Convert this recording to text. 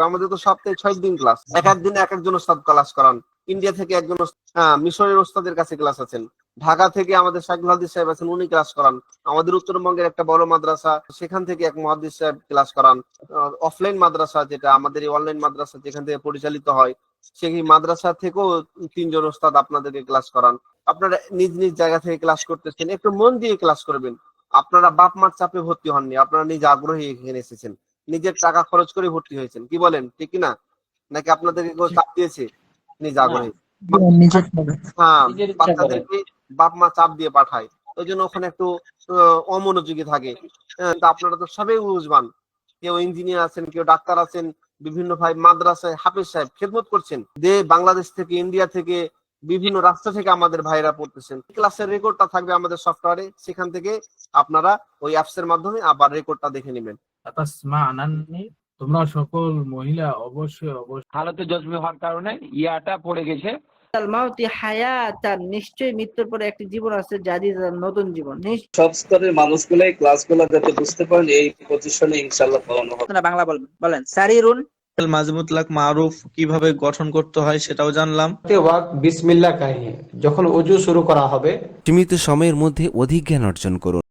আমাদের তো সপ্তাহে 6 দিন ক্লাস, এক এক দিনে এক একজন ওস্তাদ ক্লাস করান। ইন্ডিয়া থেকে একজন মিশরের ওস্তাদের কাছে ক্লাস আছেন, ঢাকা থেকে আমাদের শাইখুল হাদিস সাহেব আছেন, উনি ক্লাস করান। আমাদের উত্তরবঙ্গের একটা বড় মাদ্রাসা, সেখান থেকে এক মুহাদ্দিস সাহেব ক্লাস করান। অফলাইন মাদ্রাসা, যেটা আমাদের এই অনলাইন মাদ্রাসা যেখান থেকে পরিচালিত হয়, সেই মাদ্রাসা থেকেও 3 জন ওস্তাদ আপনাদেরকে ক্লাস করান। আপনারা নিজ নিজ জায়গা থেকে ক্লাস করতেছেন, একটু মন দিয়ে ক্লাস করবেন। আপনারা বাপ মার চাপে ভর্তি হননি, আপনারা নিজ আগ্রহে এখানে এসেছেন, নিজের টাকা খরচ করে ভর্তি হয়েছেন। কি বলেন, ঠিক কিনা? নাকি আপনাদেরকে কেউ চাপ দিয়েছে? নিজ আগ্রহে। হ্যাঁ, বাচ্চাদেরকে বাপ মা চাপ দিয়ে পাঠায়, ওই জন্য ওখানে একটু অমনোযোগী থাকে। তা আপনারা তো সবাই বুঝবান, কেউ ইঞ্জিনিয়ার আছেন, কেউ ডাক্তার আছেন, বিভিন্ন ভাই মাদ্রাসায় হাফেজ সাহেব খেদমত করছেন। বাংলাদেশ থেকে, ইন্ডিয়া থেকে, বিভিন্ন রাষ্ট্র থেকে আমাদের ভাইরা পড়তেছেন। ক্লাসের রেকর্ডটা থাকবে আমাদের সফটওয়্যারে, সেখান থেকে আপনারা ওই অ্যাপস এর মাধ্যমে আবার রেকর্ডটা দেখে নেবেন। তোমরা সকল মহিলা অবশ্যই হালতে জজবে হওয়ার কারণে ইয়াটা পড়ে গেছে। নিশ্চয়ই মৃত্যুর পরে একটি জীবন আছে, নতুন জীবন। সব স্তরের মানুষগুলাই ক্লাসগুলো যাতে বুঝতে পারেন, এই প্রতিষ্ঠানে ইনশাআল্লাহ পাওয়ানো হবে। আপনারা বাংলা বলেন সারিরুন মাজমুতলাক মারুফ কিভাবে গঠন করতে হয় সেটাও জানলাম। বিসমিল্লাহ কাহিনী যখন ওযু শুরু করা হবে, সীমিত সময়ের মধ্যে অধিক জ্ঞান অর্জন করুন।